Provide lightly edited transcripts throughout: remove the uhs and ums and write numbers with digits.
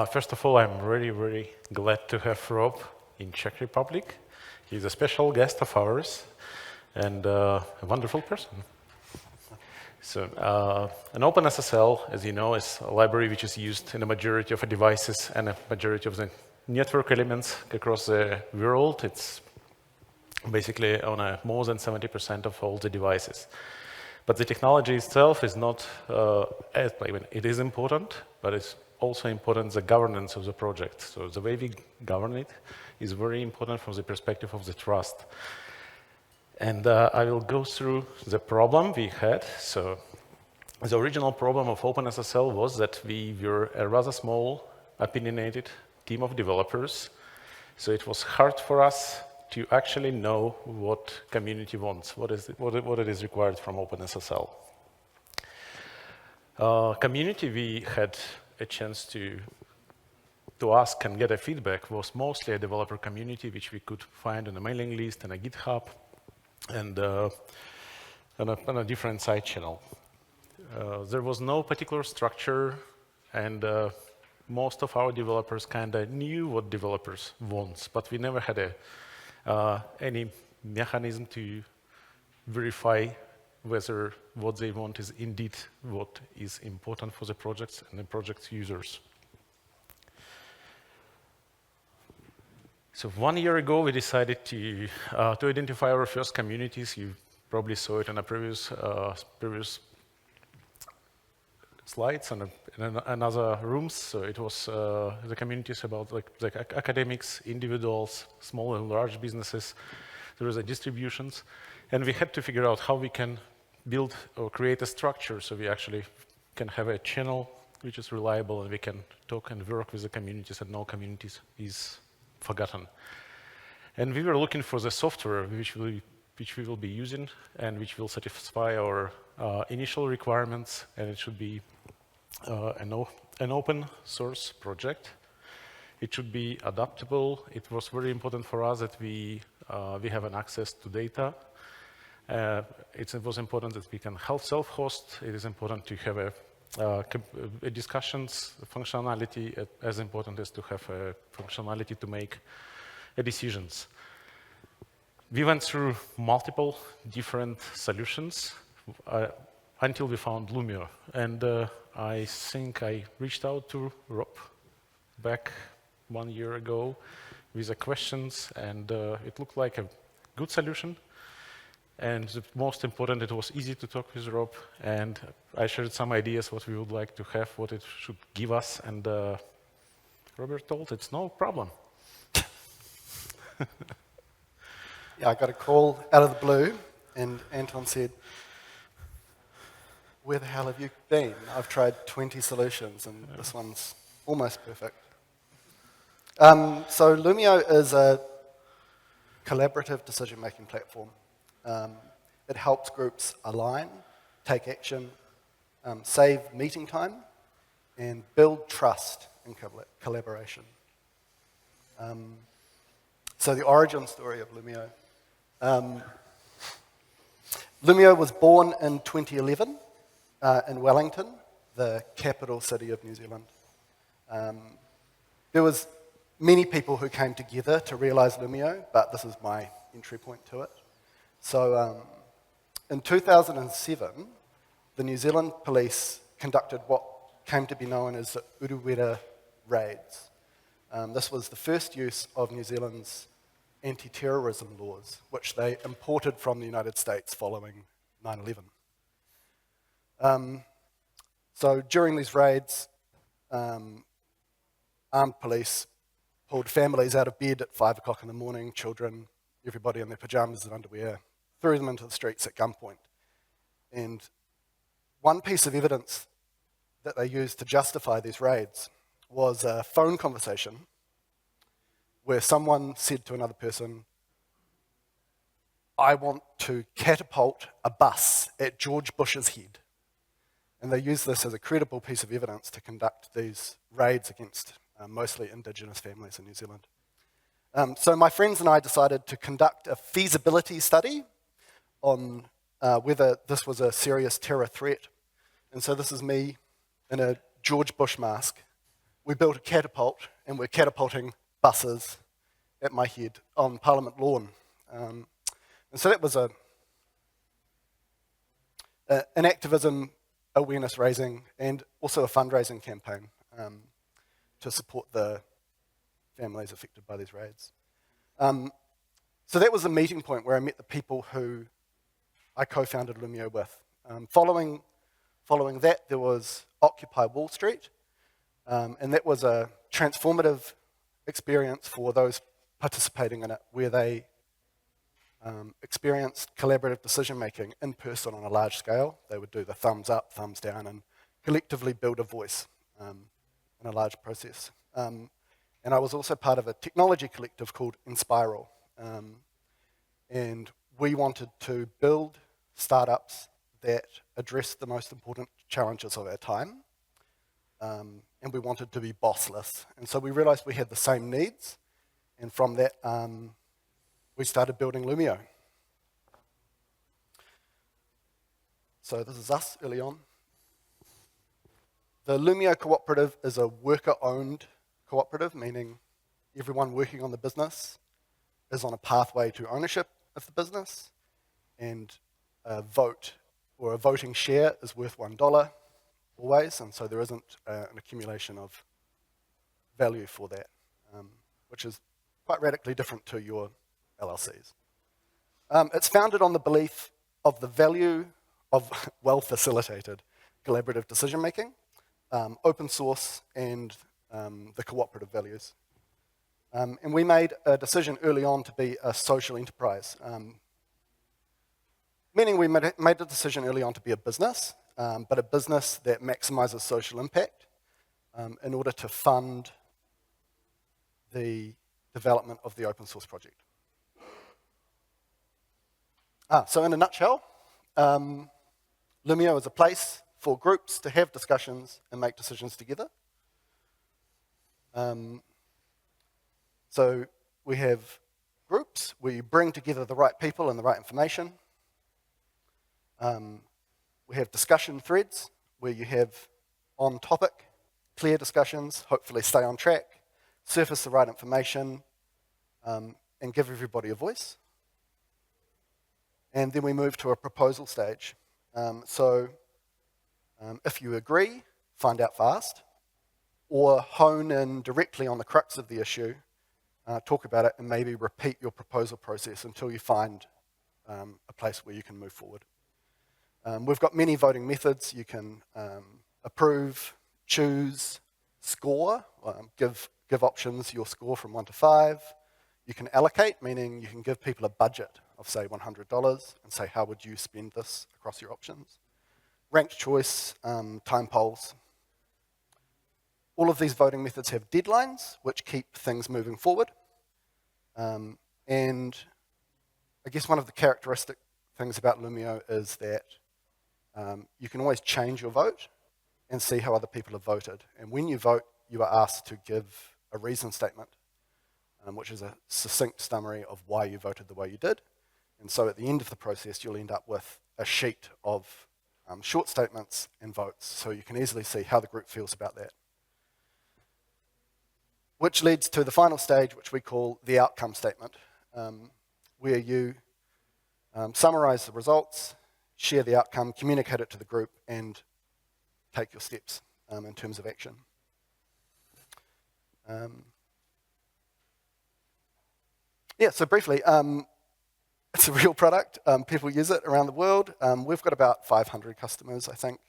First of all, I'm really, really glad to have Rob in Czech Republic. He's a special guest of ours and a wonderful person. So, an OpenSSL, as you know, is a library which is used in a majority of devices and a majority of the network elements across the world. It's basically on more than 70% of all the devices. But the technology itself is not, it is important, but it's also important the governance of the project. So the way we govern it is very important from the perspective of the trust. And I will go through the problem we had. So the original problem of OpenSSL was that we were a rather small, opinionated team of developers. So it was hard for us to actually know what community wants, what it is required from OpenSSL. Community we had a chance to ask and get a feedback was mostly a developer community, which we could find on a mailing list and a GitHub and on a different side channel. There was no particular structure, and most of our developers kind of knew what developers want, but we never had any mechanism to verify whether what they want is indeed what is important for the projects and the project's users. So 1 year ago, we decided to identify our first communities. You probably saw it in a previous slides and in another rooms. So it was the communities about like academics, individuals, small and large businesses. There was distributions, and we had to figure out how we can build or create a structure so we actually can have a channel which is reliable and we can talk and work with the communities and no communities is forgotten. And we were looking for the software which we will be using and which will satisfy our initial requirements, and it should be an open source project. It should be adaptable. It was very important for us that we have an access to data. It was important that we can self-host. It is important to have a discussions functionality, as important as to have a functionality to make decisions. We went through multiple different solutions until we found Loomio. And I think I reached out to Rob back 1 year ago with the questions, and it looked like a good solution. And the most important, it was easy to talk with Rob, and I shared some ideas what we would like to have, what it should give us, and Robert told it's no problem. Yeah, I got a call out of the blue, and Anton said, "Where the hell have you been? I've tried 20 solutions, and this one's almost perfect." So Loomio is a collaborative decision-making platform. It helps groups align, take action, save meeting time, and build trust in collaboration. So the origin story of Loomio. Loomio was born in 2011 in Wellington, the capital city of New Zealand. There was many people who came together to realize Loomio, but this is my entry point to it. So in 2007, the New Zealand police conducted what came to be known as the Urewera raids. This was the first use of New Zealand's anti-terrorism laws, which they imported from the United States following 9/11. So during these raids, armed police pulled families out of bed at 5 o'clock in the morning, children, everybody in their pajamas and underwear, threw them into the streets at gunpoint. And one piece of evidence that they used to justify these raids was a phone conversation where someone said to another person, "I want to catapult a bus at George Bush's head." And they used this as a credible piece of evidence to conduct these raids against mostly Indigenous families in New Zealand. So my friends and I decided to conduct a feasibility study on whether this was a serious terror threat. And so this is me in a George Bush mask we built a catapult, and we're catapulting buses at my head on Parliament lawn. And so that was an activism, awareness raising, and also a fundraising campaign to support the families affected by these raids. So that was the meeting point where I met the people who I co-founded Loomio with. Following that, there was Occupy Wall Street, and that was a transformative experience for those participating in it, where they experienced collaborative decision-making in person on a large scale. They would do the thumbs up, thumbs down, and collectively build a voice in a large process. And I was also part of a technology collective called Inspiral. And we wanted to build startups that address the most important challenges of our time. And we wanted to be bossless. And so we realized we had the same needs. And from that, we started building Loomio. So this is us early on. The Loomio cooperative is a worker-owned cooperative, meaning everyone working on the business is on a pathway to ownership of the business, and a vote or a voting share is worth $1 always, and so there isn't an accumulation of value for that, which is quite radically different to your LLCs. It's founded on the belief of the value of well-facilitated collaborative decision-making, open source, and the cooperative values. And we made a decision early on to be a social enterprise, meaning we made a decision early on to be a business, but a business that maximizes social impact in order to fund the development of the open source project. So in a nutshell, Loomio is a place for groups to have discussions and make decisions together. So we have groups where you bring together the right people and the right information. We have discussion threads where you have on-topic, clear discussions, hopefully stay on track, surface the right information, and give everybody a voice. And then we move to a proposal stage. If you agree, find out fast, or hone in directly on the crux of the issue, talk about it, and maybe repeat your proposal process until you find a place where you can move forward. We've got many voting methods. You can approve, choose, score, give options your score from 1 to 5. You can allocate, meaning you can give people a budget of, say, $100 and say, how would you spend this across your options? Ranked choice, time polls. All of these voting methods have deadlines, which keep things moving forward. And I guess one of the characteristic things about Loomio is that you can always change your vote and see how other people have voted. And when you vote, you are asked to give a reason statement, which is a succinct summary of why you voted the way you did. And so at the end of the process, you'll end up with a sheet of short statements and votes, so you can easily see how the group feels about that. Which leads to the final stage, which we call the outcome statement, where you summarize the results, share the outcome, communicate it to the group, and take your steps in terms of action. So briefly, it's a real product. People use it around the world. We've got about 500 customers, I think,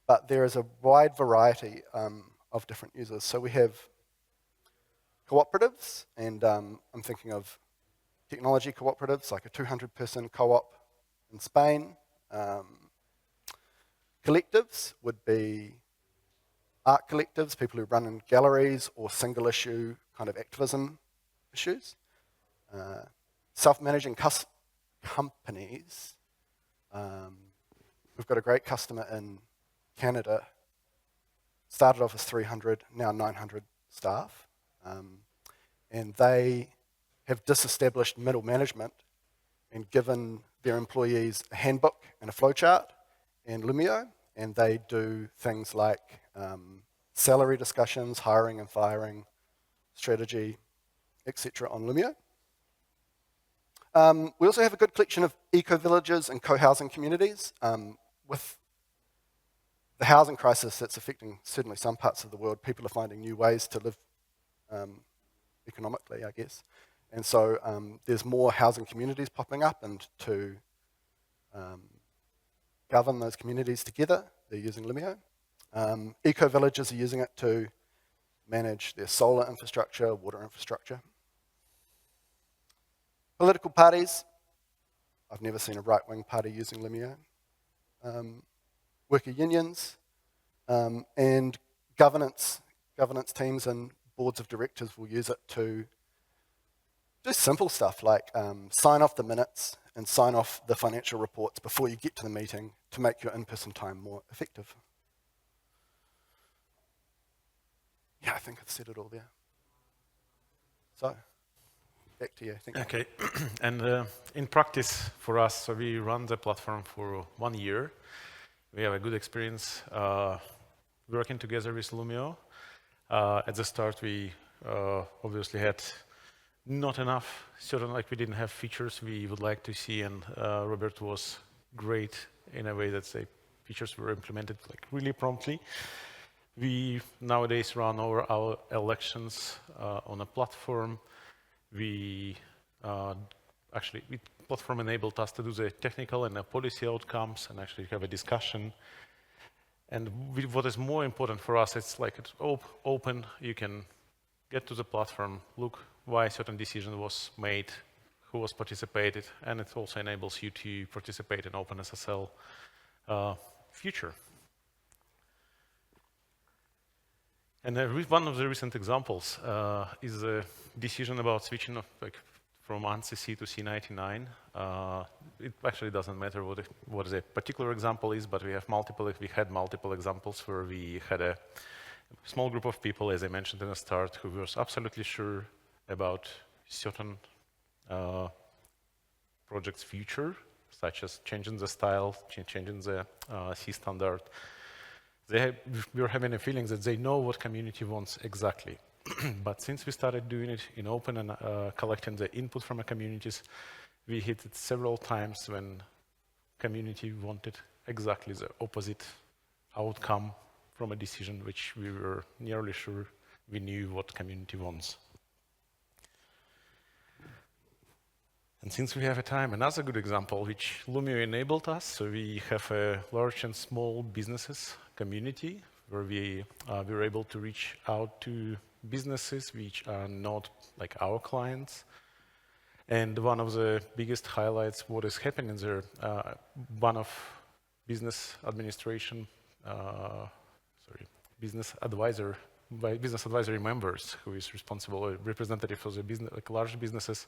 but there is a wide variety of different users. So we have cooperatives, and I'm thinking of technology cooperatives, like a 200-person co-op in Spain. Collectives would be art collectives, people who run in galleries or single-issue kind of activism issues. Self-managing companies. We've got a great customer in Canada. Started off as 300, now 900 staff. And they have disestablished middle management and given their employees a handbook and a flowchart and Loomio, and they do things like salary discussions, hiring and firing, strategy, etc. on Loomio. We also have a good collection of eco-villages and co-housing communities. With the housing crisis that's affecting certainly some parts of the world, people are finding new ways to live economically, I guess. And so there's more housing communities popping up, and to govern those communities together, they're using Loomio. Eco-villages are using it to manage their solar infrastructure, water infrastructure. Political parties, I've never seen a right-wing party using Loomio. Worker unions, and governance teams and boards of directors will use it to do simple stuff like sign off the minutes and sign off the financial reports before you get to the meeting to make your in-person time more effective. Yeah, I think I've said it all there. So, back to you. Thank you. Okay, and in practice for us, so we run the platform for 1 year. We have a good experience working together with Loomio. At the start, we obviously had not enough, like we didn't have features we would like to see, and Robert was great in a way that the features were implemented like really promptly. We nowadays run our elections on a platform. The platform enabled us to do the technical and the policy outcomes and actually have a discussion. And what is more important for us, it's like it's open. You can get to the platform, look why a certain decision was made, who was participated, and it also enables you to participate in OpenSSL future. And one of the recent examples is a decision about switching from ANSI to C99. It actually doesn't matter what the particular example is, but we had multiple examples where we had a small group of people, as I mentioned in the start, who was absolutely sure about certain project's future, such as changing the style, changing the C standard. We were having a feeling that they know what community wants exactly. But since we started doing it in open and collecting the input from the communities, we hit it several times when community wanted exactly the opposite outcome from a decision which we were nearly sure we knew what community wants. And since we have a time, another good example which Loomio enabled us, so we have a large and small businesses community where we were able to reach out to businesses which are not like our clients. And one of the biggest highlights, what is happening there, one of business advisory members who is responsible, representative for the business, like large businesses,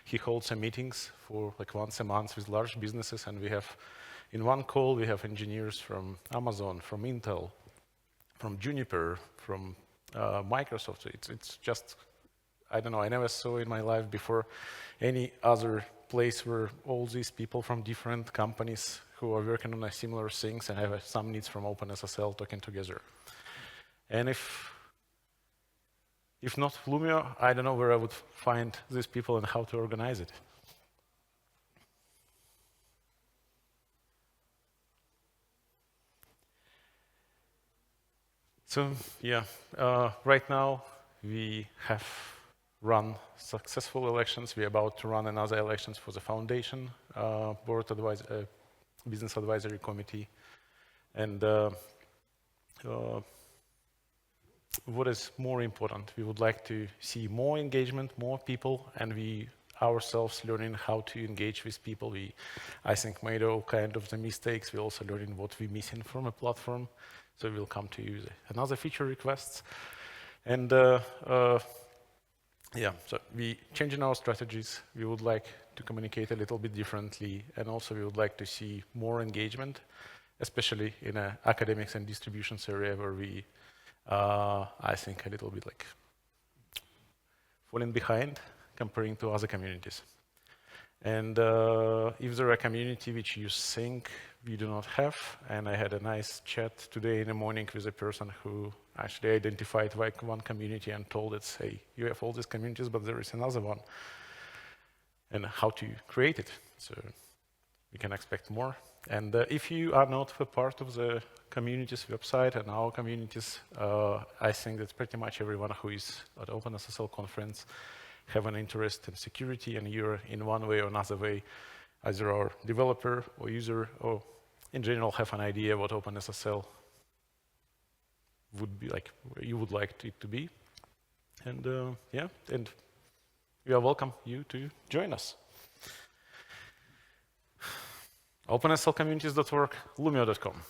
he holds some meetings for like once a month with large businesses, and we have, in one call, we have engineers from Amazon, from Intel, from Juniper, from Microsoft. It's just, I don't know, I never saw in my life before any other place where all these people from different companies who are working on similar things and have some needs from OpenSSL talking together. And if not Loomio, I don't know where I would find these people and how to organize it. So yeah, right now we have run successful elections. We're about to run another elections for the foundation, business advisory committee. And what is more important, we would like to see more engagement, more people, and we ourselves learning how to engage with people. I think, made all kind of the mistakes. We're also learning what we're missing from a platform. So we'll come to you another feature requests. And yeah, so we changing our strategies. We would like to communicate a little bit differently, and also we would like to see more engagement, especially in academics and distributions area where we, I think, a little bit like falling behind comparing to other communities. And if there are a community which you think we do not have, and I had a nice chat today in the morning with a person who actually identified like one community and told us, hey, you have all these communities, but there is another one, and how to create it. So we can expect more. And if you are not a part of the community's website and our communities, I think that pretty much everyone who is at OpenSSL conference have an interest in security, and you're in one way or another way, either our developer or user, or in general have an idea what OpenSSL would be like, you would like it to be. And yeah, and we are welcome you to join us. OpenSSLcommunities.org, Loomio.com.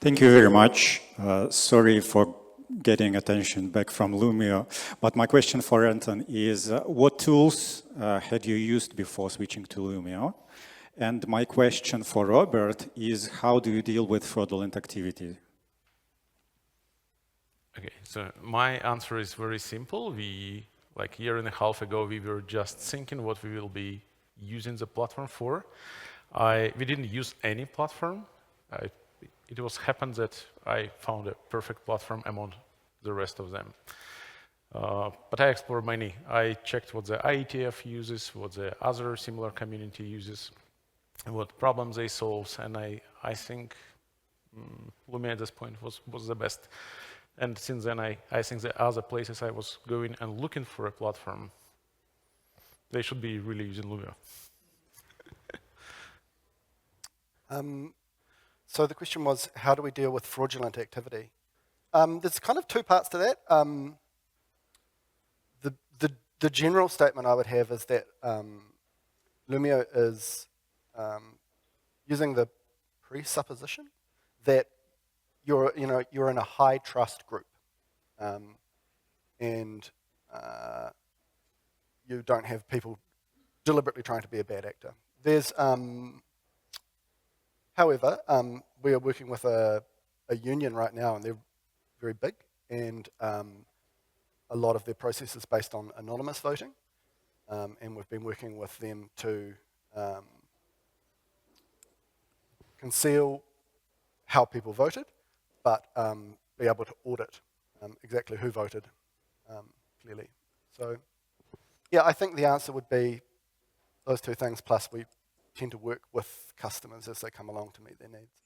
Thank you very much. Sorry for getting attention back from Loomio, but my question for Anton is, what tools had you used before switching to Loomio? And my question for Robert is, how do you deal with fraudulent activity? Okay, so my answer is very simple. Like a year and a half ago, we were just thinking what we will be using the platform for. We didn't use any platform. It was happened that I found a perfect platform among the rest of them. But I explored many. I checked what the IETF uses, what the other similar community uses, and what problems they solve, and I think Loomio at this point was the best. And since then, I think the other places I was going and looking for a platform, they should be really using Loomio. So the question was, how do we deal with fraudulent activity? There's kind of two parts to that. The general statement I would have is that Loomio is using the presupposition that you're in a high trust group, and you don't have people deliberately trying to be a bad actor. There's however, we are working with a union right now, and they're very big, and a lot of their process is based on anonymous voting, and we've been working with them to conceal how people voted, but be able to audit exactly who voted clearly. So yeah, I think the answer would be those two things, plus we tend to work with customers as they come along to meet their needs.